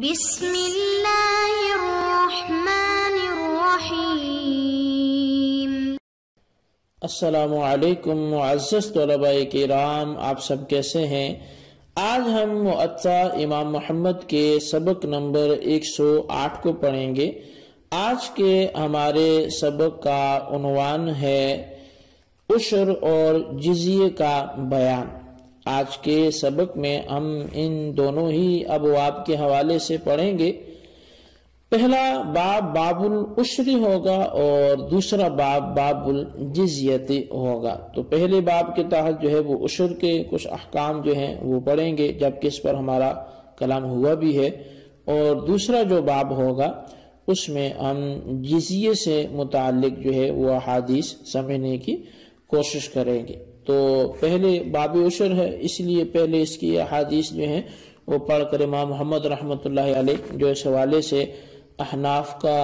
بسم اللہ الرحمن الرحیم۔ السلام علیکم معزز طلباء کرام، آپ سب کیسے ہیں؟ آج ہم مؤطا امام محمد کے سبق نمبر 108 کو پڑھیں گے۔ آج کے ہمارے سبق کا عنوان ہے عشر اور جزیے کا بیان۔ آج کے سبق میں ہم ان دونوں ہی ابواب کے حوالے سے پڑھیں گے۔ پہلا باب باب العشر ہوگا اور دوسرا باب باب الجزیت ہوگا۔ تو پہلے باب کے تحت جو ہے وہ عشر کے کچھ احکام جو ہیں وہ پڑھیں گے، جبکہ اس پر ہمارا کلام ہوا بھی ہے، اور دوسرا جو باب ہوگا اس میں ہم جزیے سے متعلق جو ہے وہ احادیث سمجھنے کی کوشش کریں گے۔ تو پہلے باب عشر ہے، اس لیے پہلے اس کی احادیث جو ہیں وہ پڑھ کر امام محمد رحمۃ اللہ علیہ جو اس حوالے سے احناف کا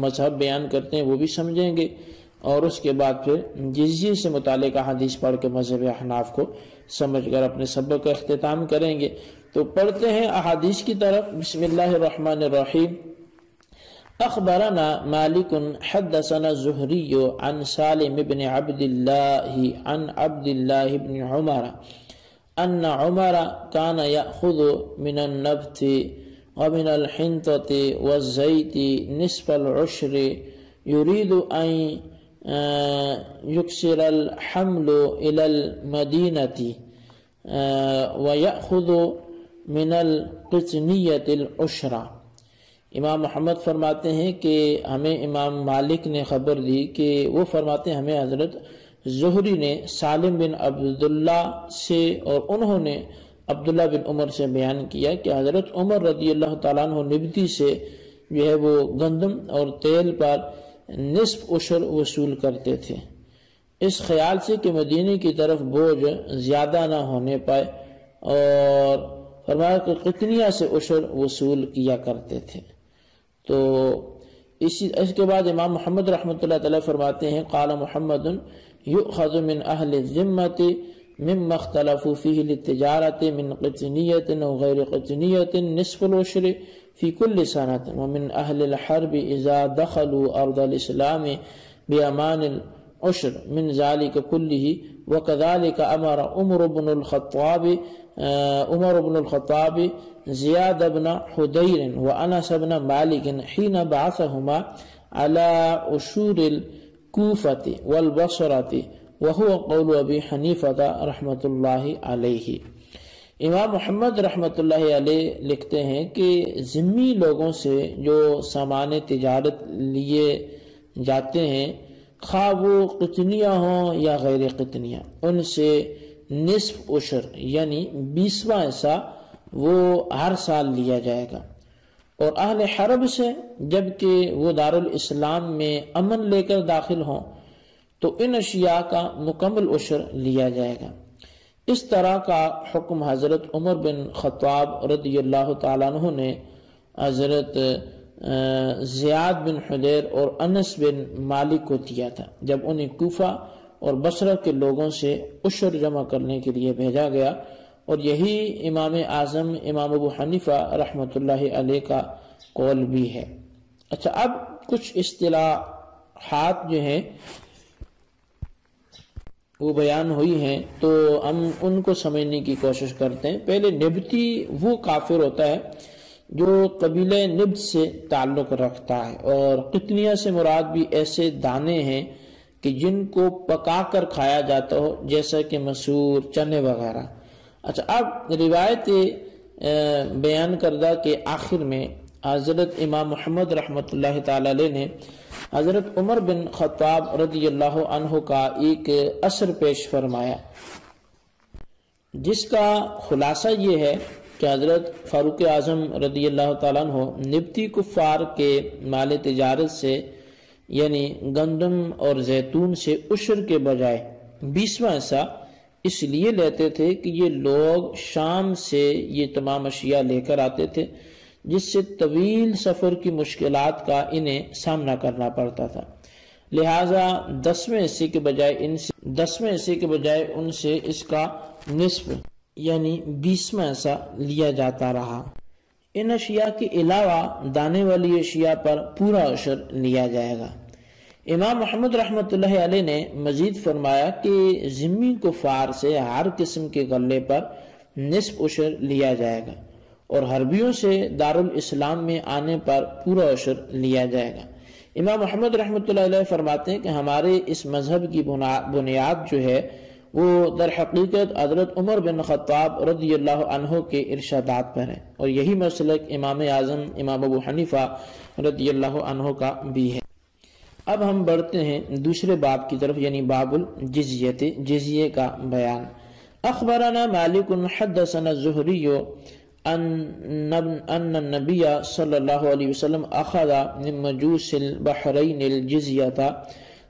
مذہب بیان کرتے ہیں وہ بھی سمجھیں گے، اور اس کے بعد پھر جزیے سے متعلق احادیث پڑھ کے مذہب احناف کو سمجھ کر اپنے سبق کا اختتام کریں گے۔ تو پڑھتے ہیں احادیث کی طرف۔ بسم اللہ الرحمن الرحیم۔ اخبرنا مالک حدثنا الزہری عن سالم بن عبد اللہ عن عبد اللہ بن عمر ان عمر كان يأخذ من النبت ومن الحنطة والزيت نصف العشر يريد أن يكسر الحمل إلى المدينة ويأخذ من القطنية العشر۔ امام محمد فرماتے ہیں کہ ہمیں امام مالک نے خبر دی کہ وہ فرماتے ہیں ہمیں حضرت زہری نے سالم بن عبداللہ سے اور انہوں نے عبداللہ بن عمر سے بیان کیا کہ حضرت عمر رضی اللہ تعالیٰ عنہ نبتی سے جو ہے وہ گندم اور تیل پر نصف عشر وصول کرتے تھے، اس خیال سے کہ مدینے کی طرف بوجھ زیادہ نہ ہونے پائے، اور فرمایا کہ قطنیہ سے عشر وصول کیا کرتے تھے۔ تو اس کے بعد امام محمد رحمۃ اللہ تعالی فرماتے ہیں قال محمد یؤخذ من اہل الذمۃ مما اختلفوا فيه للتجارة من قطنية او غیر قطنية نصف العشر في كل سنة، ومن اہل الحرب اذا دخلوا ارض الاسلام بامان العشر من ذلك كله، وكذلك امر عمر بن الخطاب زیاد بن حدیر وانس بن مالک حين بعثهما على عشور الكوفة والبصرة وهو قول ابی حنیفہ رحمۃ اللہ علیہ۔ امام محمد رحمۃ اللہ علیہ لکھتے ہیں کہ ذمی لوگوں سے جو سامان تجارت لیے جاتے ہیں، خواہ وہ قطنیہ ہوں یا غیر قطنیہ، ان سے نصف عشر یعنی 20واں حصہ وہ ہر سال لیا جائے گا، اور اہل حرب سے جبکہ وہ دارالاسلام میں امن لے کر داخل ہوں تو ان اشیاء کا مکمل عشر لیا جائے گا۔ اس طرح کا حکم حضرت عمر بن خطاب رضی اللہ تعالیٰ عنہ نے حضرت زیاد بن حدیر اور انس بن مالک کو دیا تھا جب انہیں کوفہ اور بصرہ کے لوگوں سے عشر جمع کرنے کے لیے بھیجا گیا، اور یہی امام اعظم امام ابو حنیفہ رحمۃ اللہ علیہ کا قول بھی ہے۔ اچھا، اب کچھ اصطلاحات جو ہیں وہ بیان ہوئی ہیں تو ہم ان کو سمجھنے کی کوشش کرتے ہیں۔ پہلے نبتی وہ کافر ہوتا ہے جو قبیلہ نبت سے تعلق رکھتا ہے، اور قطنیہ سے مراد بھی ایسے دانے ہیں کہ جن کو پکا کر کھایا جاتا ہو، جیسا کہ مسور، چنے وغیرہ۔ اچھا، اب روایت بیان کردہ کے آخر میں حضرت امام محمد رحمۃ اللہ تعالی علیہ نے حضرت عمر بن خطاب رضی اللہ عنہ کا ایک اثر پیش فرمایا، جس کا خلاصہ یہ ہے کہ حضرت فاروق اعظم رضی اللہ تعالیٰ عنہ نبتی کفار کے مال تجارت سے یعنی گندم اور زیتون سے عشر کے بجائے 20واں حصہ اس لیے لیتے تھے کہ یہ لوگ شام سے یہ تمام اشیاء لے کر آتے تھے، جس سے طویل سفر کی مشکلات کا انہیں سامنا کرنا پڑتا تھا، لہٰذا 10ویں حصے کے بجائے ان سے اس کا نصف یعنی 20واں حصہ لیا جاتا رہا۔ ان اشیاء کے علاوہ دانے والی اشیاء پر پورا عشر لیا جائے گا۔ امام محمد رحمۃ اللہ علیہ نے مزید فرمایا کہ ذمی کفار سے ہر قسم کے غلے پر نصف عشر لیا جائے گا اور حربیوں سے دارالاسلام میں آنے پر پورا عشر لیا جائے گا۔ امام محمد رحمۃ اللہ علیہ فرماتے ہیں کہ ہمارے اس مذہب کی بنیاد جو ہے وہ در حقیقت حضرت عمر بن خطاب رضی اللہ عنہ کے ارشادات پر ہے، اور یہی مسلک امام اعظم امام ابو حنیفہ رضی اللہ عنہ کا بھی ہے۔ اب ہم بڑھتے ہیں دوسرے باب کی طرف، یعنی باب الجزیت، جزیے کا بیان۔ اخبرنا مالک حدثنا الزہری ان النبی صلی اللہ علیہ وسلم اخذ من مجوس البحرین الجزیۃ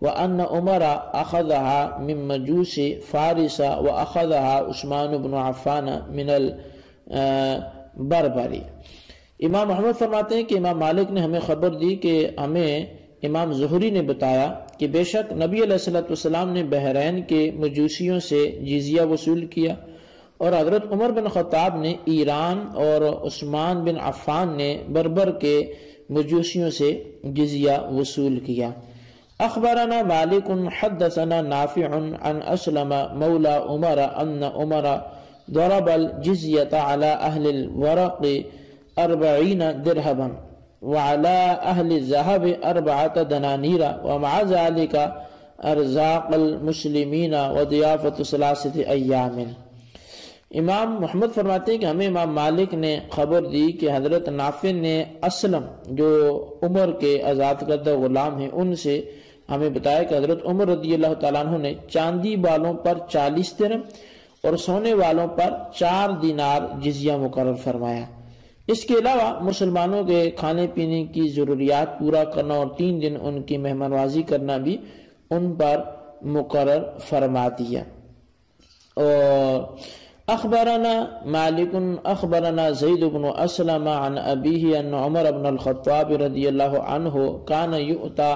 وان عمر اخذها من مجوس فارس واخذها عثمان بن عفان من البربری۔ امام محمد فرماتے ہیں کہ امام مالک نے ہمیں خبر دی کہ ہمیں امام زہری نے بتایا کہ بے شک نبی علیہ الصلوۃ والسلام نے بحرین کے مجوسیوں سے جزیہ وصول کیا، اور حضرت عمر بن خطاب نے ایران اور عثمان بن عفان نے بربر کے مجوسیوں سے جزیہ وصول کیا۔ اخبرنا مالک حدثنا نافع عن اسلم مولا عمر ان عمر ضرب الجزیۃ علی اہل الورق 40 درہما وعلى أهل الذهب 4 دنانير ومع ذلك أرزاق المسلمين وضيافة 3 أيام۔ امام محمد فرماتے ہیں کہ ہمیں امام مالک نے خبر دی کہ حضرت نافع نے اسلم جو عمر کے آزاد کردہ غلام ہیں ان سے ہمیں بتایا کہ حضرت عمر رضی اللہ تعالیٰ عنہ نے چاندی والوں پر 40 درہم اور سونے والوں پر 4 دینار جزیہ مقرر فرمایا۔ اس کے علاوہ مسلمانوں کے کھانے پینے کی ضروریات پورا کرنا اور 3 دن ان کی مہمانوازی کرنا بھی ان پر مقرر فرما دیا۔ اور اخبرنا مالک اخبرنا زید بن اسلم عن ابیہ ان عمر بن الخطاب رضی اللہ عنہ کان یؤتی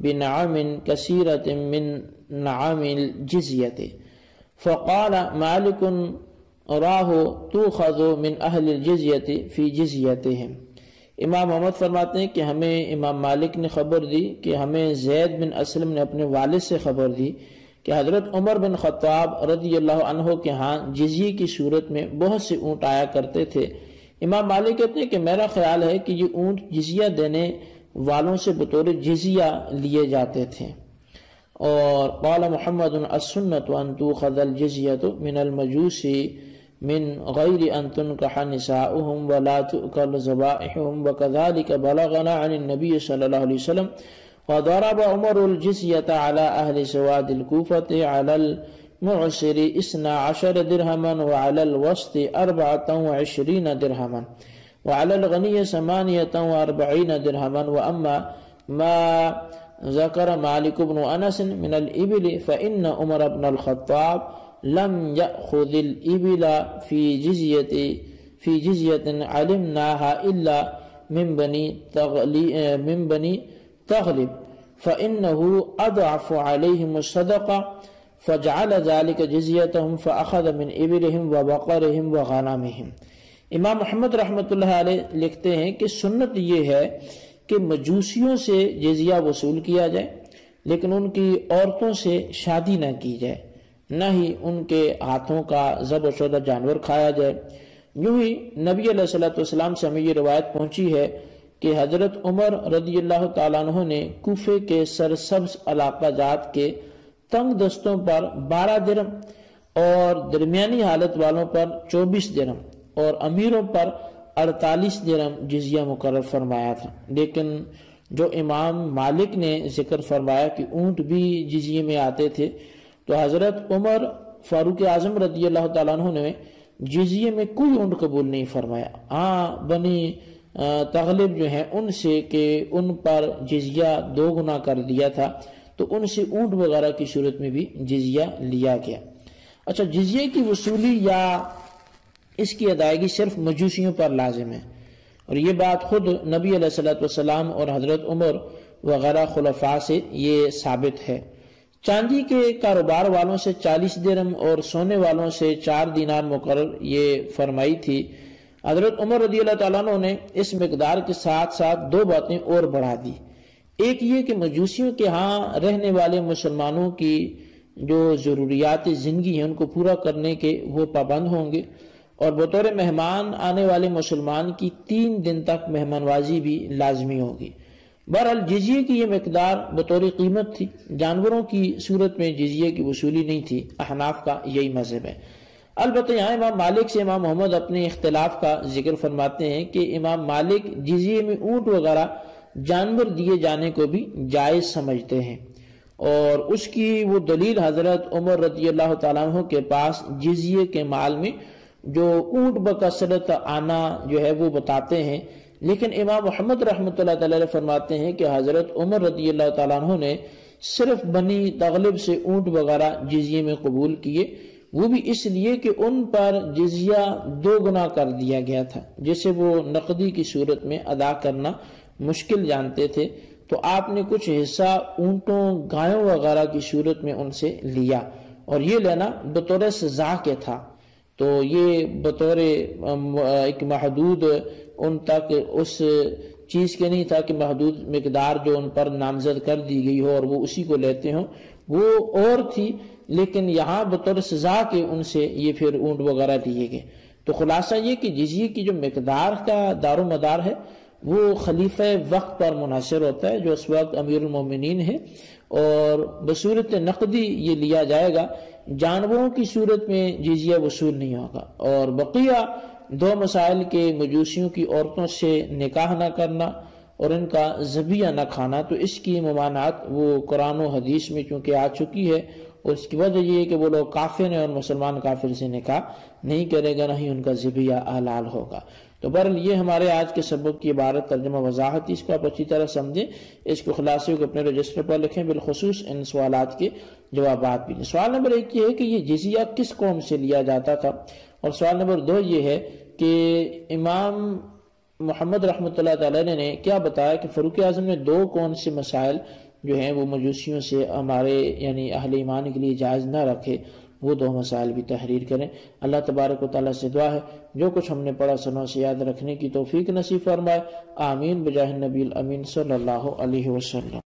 بنعم کثیرۃ من نعم الجزیۃ فقال مالک راہ تؤخذ من اہل الجزیۃ فی جزیتہم۔ امام محمد فرماتے ہیں کہ ہمیں امام مالک نے خبر دی کہ ہمیں زید بن اسلم نے اپنے والد سے خبر دی کہ حضرت عمر بن خطاب رضی اللہ عنہ کے ہاں جزیے کی صورت میں بہت سے اونٹ آیا کرتے تھے۔ امام مالک کہتے ہیں کہ میرا خیال ہے کہ یہ اونٹ جزیہ دینے والوں سے بطور جزیہ لیے جاتے تھے۔ اور قال محمد السنۃ ان تؤخذ الجزیۃ من المجوس من غیر ان تنکح نساؤهم ولا تؤکل ذبائحهم وكذلك بلغنا عن النبي صلی اللہ علیہ وسلم وضرب عمر الجزیۃ على اہل سواد الکوفة على المعسر 12 درہما وعلى الوسط 24 درہما وعلى الغنی 48 درہما واما ما ذکر مالک بن انس من الابل فإن عمر بن الخطاب لم يأخذ الابل في جزية علمناها الا من بني تغلب فإنه اضعف عليهم الصدقة فجعل ذلك جزيتهم فأخذ من ابلهم وبقرهم وغنمهم۔ امام محمد رحمۃ اللہ علیہ لکھتے ہیں کہ سنت یہ ہے کہ مجوسیوں سے جزیہ وصول کیا جائے، لیکن ان کی عورتوں سے شادی نہ کی جائے، نہ ہی ان کے ہاتھوں کا ذبح شدہ جانور کھایا جائے۔ یوں ہی نبی علیہ الصلوۃ والسلام سے ہمیں یہ روایت پہنچی ہے کہ حضرت عمر رضی اللہ تعالیٰ عنہ نے کوفے کے سرسبز علاقہ جات کے تنگ دستوں پر 12 درہم اور درمیانی حالت والوں پر 24 درہم اور امیروں پر 48 درہم جزیہ مقرر فرمایا تھا۔ لیکن جو امام مالک نے ذکر فرمایا کہ اونٹ بھی جزیے میں آتے تھے، تو حضرت عمر فاروق اعظم رضی اللہ تعالیٰ عنہ نے جزیے میں کوئی اونٹ قبول نہیں فرمایا۔ ہاں بنی تغلب جو ہیں ان سے کہ ان پر جزیہ 2 گنا کر دیا تھا، تو ان سے اونٹ وغیرہ کی صورت میں بھی جزیہ لیا گیا۔ اچھا، جزیے کی وصولی یا اس کی ادائیگی صرف مجوسیوں پر لازم ہے، اور یہ بات خود نبی علیہ الصلوۃ والسلام اور حضرت عمر وغیرہ خلفاء سے یہ ثابت ہے۔ چاندی کے کاروبار والوں سے 40 درہم اور سونے والوں سے 4 دینار مقرر یہ فرمائی تھی حضرت عمر رضی اللہ تعالیٰ عنہ نے اس مقدار کے ساتھ ساتھ دو باتیں اور بڑھا دی. ایک یہ کہ مجوسیوں کے ہاں رہنے والے مسلمانوں کی جو ضروریات زندگی ہیں ان کو پورا کرنے کے وہ پابند ہوں گے، اور بطور مہمان آنے والے مسلمان کی 3 دن تک مہمانوازی بھی لازمی ہوگی. بہرحال جزیے کی یہ مقدار بطور قیمت تھی، جانوروں کی صورت میں جزیے کی وصولی نہیں تھی. احناف کا یہی مذہب ہے. البتہ یہاں امام مالک سے امام محمد اپنے اختلاف کا ذکر فرماتے ہیں کہ امام مالک جزیے میں اونٹ وغیرہ جانور دیے جانے کو بھی جائز سمجھتے ہیں، اور اس کی وہ دلیل حضرت عمر رضی اللہ تعالیٰ عنہ کے پاس جزیے کے مال میں جو اونٹ بکثرت آنا جو ہے وہ بتاتے ہیں. لیکن امام محمد رحمۃ اللہ تعالیٰ فرماتے ہیں کہ حضرت عمر رضی اللہ تعالیٰ عنہ نے صرف بنی تغلب سے اونٹ وغیرہ جزیے میں قبول کیے، وہ بھی اس لیے کہ ان پر جزیہ 2 گنا کر دیا گیا تھا، جسے وہ نقدی کی صورت میں ادا کرنا مشکل جانتے تھے. تو آپ نے کچھ حصہ اونٹوں گایوں وغیرہ کی صورت میں ان سے لیا، اور یہ لینا بطور سزا کے تھا. تو یہ بطور ایک محدود ان تک اس چیز کے نہیں تھا کہ محدود مقدار جو ان پر نامزد کر دی گئی ہو اور وہ اسی کو لیتے ہوں، وہ اور تھی. لیکن یہاں بطور سزا کے ان سے یہ پھر اونٹ وغیرہ لیے گئے. تو خلاصہ یہ کہ جزیے کی جو مقدار کا دار و مدار ہے وہ خلیفہ وقت پر منحصر ہوتا ہے جو اس وقت امیر المومنین ہے، اور بصورت نقدی یہ لیا جائے گا. جانوروں کی صورت میں جزیہ وصول نہیں ہوگا. اور بقیہ 2 مسائل کے مجوسیوں کی عورتوں سے نکاح نہ کرنا اور ان کا ذبیحہ نہ کھانا، تو اس کی ممانعت وہ قرآن و حدیث میں چونکہ آ چکی ہے، اور اس کی وجہ یہ ہے کہ وہ لوگ کافر ہیں اور مسلمان کافر سے نکاح نہیں کرے گا، نہ ہی ان کا ذبیحہ حلال ہوگا. تو بہرحال یہ ہمارے آج کے سبق کی عبارت ترجمہ وضاحت، اس کو آپ اچھی طرح سمجھیں، اس کو خلاصے کو اپنے رجسٹر پر لکھیں، بالخصوص ان سوالات کے جوابات بھی. سوال نمبر 1 یہ ہے کہ یہ جزیہ کس قوم سے لیا جاتا تھا، اور سوال نمبر 2 یہ ہے کہ امام محمد رحمۃ اللہ تعالی نے کیا بتایا کہ فاروق اعظم نے 2 کون سے مسائل جو ہیں وہ مجوسیوں سے ہمارے یعنی اہل ایمان کے لیے جائز نہ رکھے، وہ 2 مسائل بھی تحریر کریں. اللہ تبارک و تعالیٰ سے دعا ہے جو کچھ ہم نے پڑھا سنوں سے یاد رکھنے کی توفیق نصیب فرمائے. آمین بجاہ النبی الامین صلی اللہ علیہ وسلم.